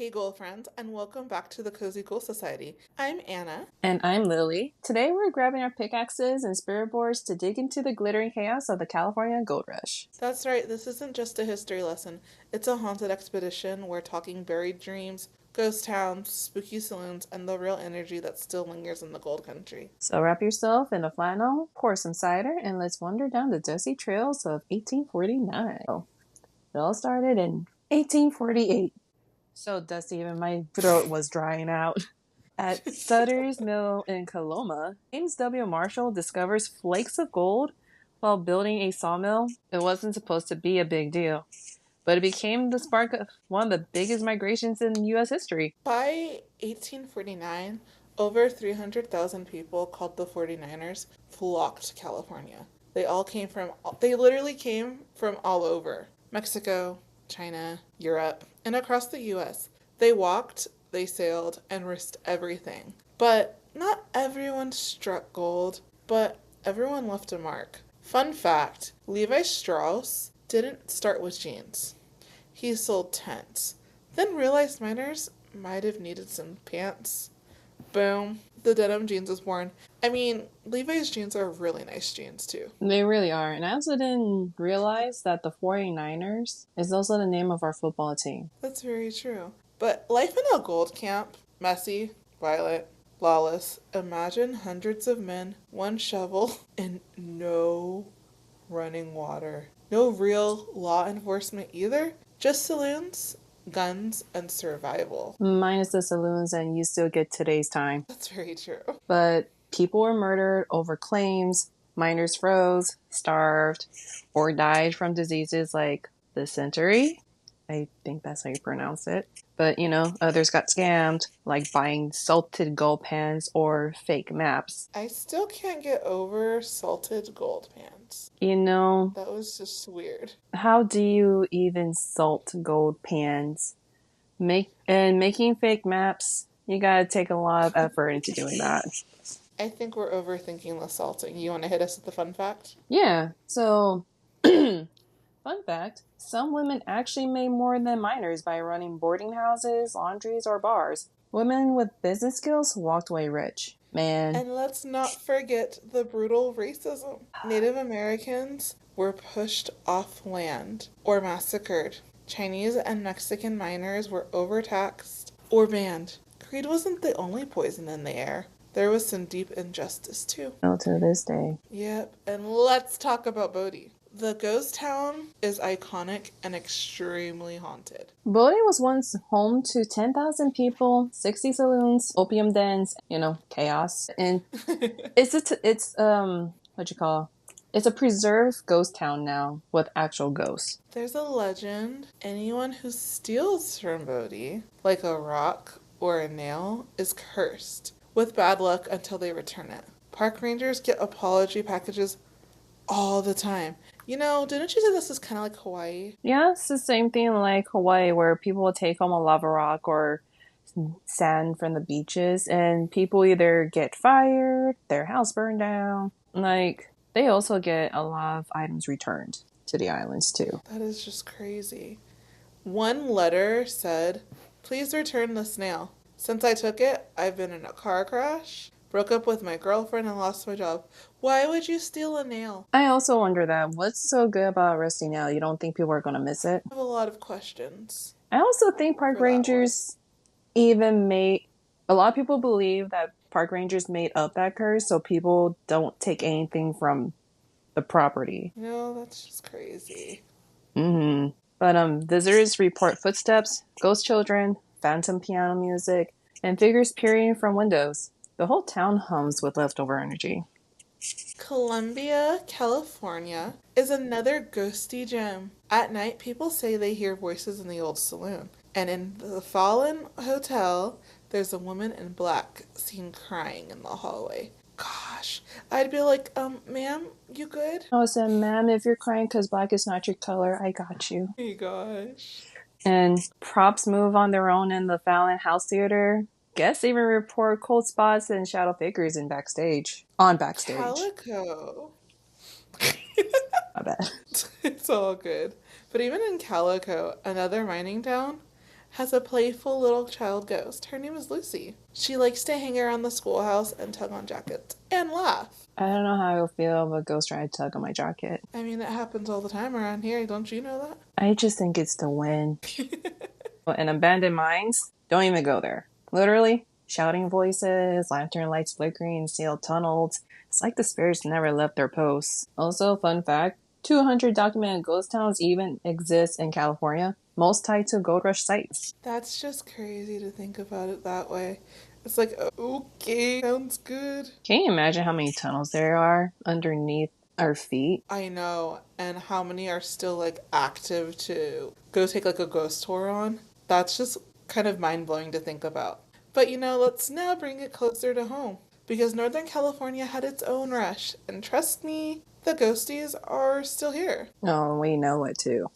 Hey, Ghoul friends, and welcome back to the Cozy Ghoul Society. I'm Anna. And I'm Lily. Today we're grabbing our pickaxes and spirit boards to dig into the glittering chaos of the California Gold Rush. That's right, this isn't just a history lesson, it's a haunted expedition. We're talking buried dreams, ghost towns, spooky saloons, and the real energy that still lingers in the gold country. So wrap yourself in a flannel, pour some cider, and let's wander down the dusty trails of 1849. It all started in 1848. So dusty, even my throat was drying out. At Sutter's Mill in Coloma, James W. Marshall discovers flakes of gold while building a sawmill. It wasn't supposed to be a big deal, but it became the spark of one of the biggest migrations in U.S. history. By 1849, over 300,000 people, called the 49ers, flocked to California. They literally came from all over Mexico, China, Europe, and across the US. They walked, they sailed, and risked everything. But not everyone struck gold, but everyone left a mark. Fun fact, Levi Strauss didn't start with jeans. He sold tents, then realized miners might have needed some pants. Boom, the denim jeans was born. I mean, Levi's jeans are really nice jeans too. They really are. And I also didn't realize that the 49ers is also the name of our football team. That's very true. But life in a gold camp, messy, violent, lawless. Imagine hundreds of men, one shovel, and no running water. No real law enforcement either. Just saloons, guns, and survival. Minus the saloons, and you still get today's time. That's very true. But people were murdered over claims, miners froze, starved, or died from diseases like dysentery. I think that's how you pronounce it. But, others got scammed, like buying salted gold pans or fake maps. I still can't get over salted gold pans. That was just weird. How do you even salt gold pans? Making fake maps, you gotta take a lot of effort into doing that. I think we're overthinking the salting. You want to hit us with the fun fact? Yeah, so fun fact, some women actually made more than miners by running boarding houses, laundries, or bars. Women with business skills walked away rich. Man. And let's not forget the brutal racism. Native Americans were pushed off land or massacred. Chinese and Mexican miners were overtaxed or banned. Greed wasn't the only poison in the air. There was some deep injustice too. Oh, to this day. Yep, and let's talk about Bodie. The ghost town is iconic and extremely haunted. Bodie was once home to 10,000 people, 60 saloons, opium dens, chaos. And it's a preserved ghost town now with actual ghosts. There's a legend. Anyone who steals from Bodie, like a rock or a nail, is cursed with bad luck until they return it. Park rangers get apology packages all the time. Didn't you say this is kind of like Hawaii? Yeah, it's the same thing like Hawaii, where people will take home a lava rock or sand from the beaches, and people either get fired, their house burned down. They also get a lot of items returned to the islands too. That is just crazy. One letter said, "Please return the snail. Since I took it, I've been in a car crash, broke up with my girlfriend, and lost my job." Why would you steal a nail? I also wonder that. What's so good about a rusty nail? You don't think people are going to miss it? I have a lot of questions. I also think park rangers even made... A lot of people believe that park rangers made up that curse so people don't take anything from the property. That's just crazy. But visitors report footsteps, ghost children, phantom piano music, and figures peering from windows. The whole town hums with leftover energy. Columbia, California is another ghosty gem. At night, people say they hear voices in the old saloon. And in the Fallen Hotel, there's a woman in black seen crying in the hallway. Gosh, I'd be like, ma'am, you good? I said, ma'am, if you're crying because black is not your color, I got you. Oh my gosh. And props move on their own in the Fallon House Theater. Guests even report cold spots and shadow figures on backstage. Calico. My bad. It's all good. But even in Calico, another mining town, has a playful little child ghost. Her name is Lucy. She likes to hang around the schoolhouse and tug on jackets and laugh. I don't know how I feel about ghost trying to tug on my jacket. I mean, it happens all the time around here. Don't you know that? I just think it's the wind. And abandoned mines, don't even go there. Literally, shouting voices, lantern lights flickering, sealed tunnels. It's like the spirits never left their posts. Also, fun fact, 200 documented ghost towns even exist in California, most tied to gold rush sites. That's just crazy to think about it that way. It's like, okay, sounds good. Can you imagine how many tunnels there are underneath our feet? I know, and how many are still like active to go take like a ghost tour on? That's just kind of mind blowing to think about. But let's now bring it closer to home. Because Northern California had its own rush, and trust me, the ghosties are still here. Oh, we know it too.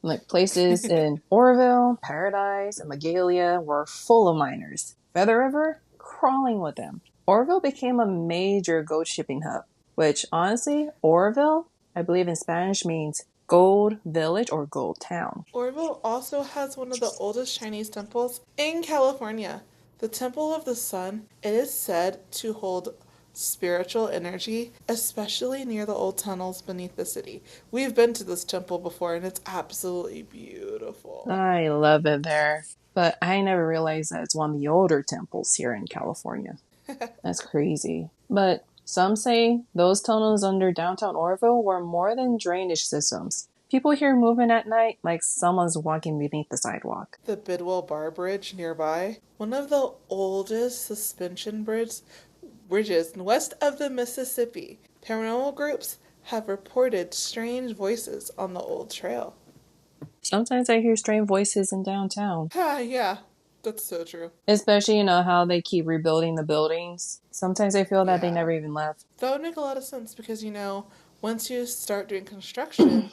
Like places in Oroville, Paradise, and Magalia were full of miners. Feather River, crawling with them. Oroville became a major gold shipping hub, which honestly, Oroville, I believe in Spanish means gold village or gold town. Oroville also has one of the oldest Chinese temples in California. The Temple of the Sun, it is said to hold spiritual energy, especially near the old tunnels beneath the city. We've been to this temple before and it's absolutely beautiful. I love it there. But I never realized that it's one of the older temples here in California. That's crazy. But some say those tunnels under downtown Oroville were more than drainage systems. People hear movement at night like someone's walking beneath the sidewalk. The Bidwell Bar Bridge nearby, one of the oldest suspension bridges west of the Mississippi. Paranormal groups have reported strange voices on the old trail. Sometimes I hear strange voices in downtown. Ah, yeah, that's so true. Especially, how they keep rebuilding the buildings. Sometimes I feel that they Yeah. never even left. That would make a lot of sense because, once you start doing construction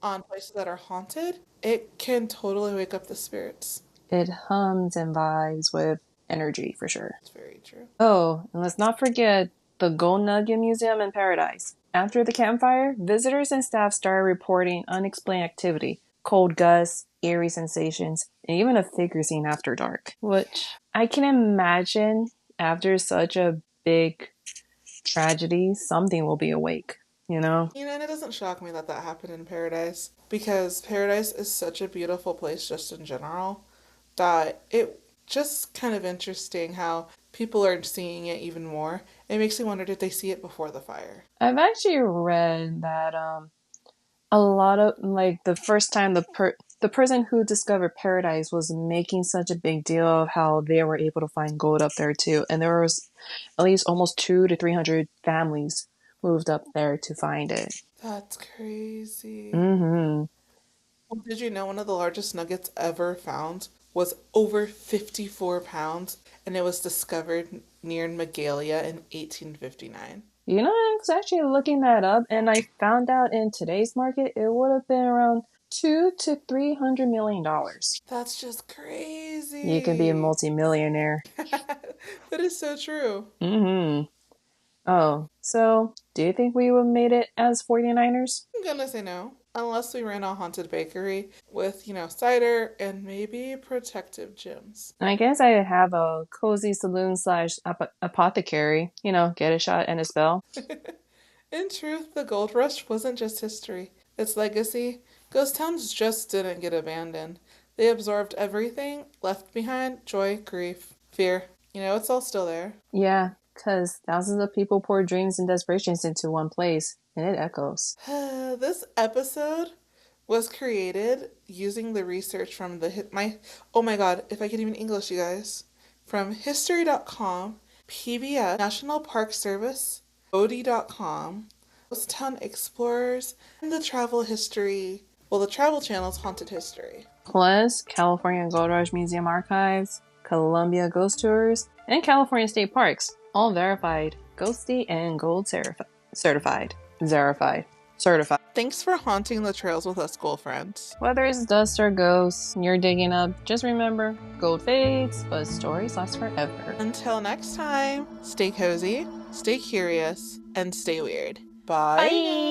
on places that are haunted, it can totally wake up the spirits. It hums and vibes with energy for sure. It's very true. Oh, and let's not forget the Gold Nugget Museum in Paradise. After the campfire, visitors and staff started reporting unexplained activity, cold gusts, eerie sensations, and even a figure seen after dark. Which I can imagine after such a big tragedy, something will be awake, And it doesn't shock me that that happened in Paradise because Paradise is such a beautiful place just in general that it just kind of interesting how people are seeing it even more. It makes me wonder, did they see it before the fire? I've actually read that a lot of like the first time the person who discovered Paradise was making such a big deal of how they were able to find gold up there too, and there was at least almost 200 to 300 families moved up there to find it. That's crazy. Mm-hmm. Well, did you know one of the largest nuggets ever found was over 54 pounds and it was discovered near Magalia in 1859? I was actually looking that up, and I found out in today's market it would have been around $200 to $300 million. That's just crazy. You can be a multimillionaire. That is so true. Mm-hmm. Oh, so do you think we would have made it as 49ers? I'm gonna say no. Unless we ran a haunted bakery with, cider and maybe protective gyms. I guess I have a cozy saloon slash apothecary. Get a shot and a spell. In truth, the gold rush wasn't just history, it's legacy. Ghost towns just didn't get abandoned. They absorbed everything left behind: joy, grief, fear. It's all still there. Yeah, because thousands of people pour dreams and desperations into one place, and it echoes. This episode was created using the research from oh my god, if I could even English, you guys, from history.com, PBS, National Park Service, OD.com, Ghost Town Explorers, and the Travel Channel's Haunted History. Plus, California Gold Rush Museum Archives, Columbia Ghost Tours, and California State Parks, all verified, ghosty, and gold certified. Certified. Thanks for haunting the trails with us, ghoul friends. Whether it's dust or ghosts you're digging up, just remember, gold fades, but stories last forever. Until next time, stay cozy, stay curious, and stay weird. Bye. Bye.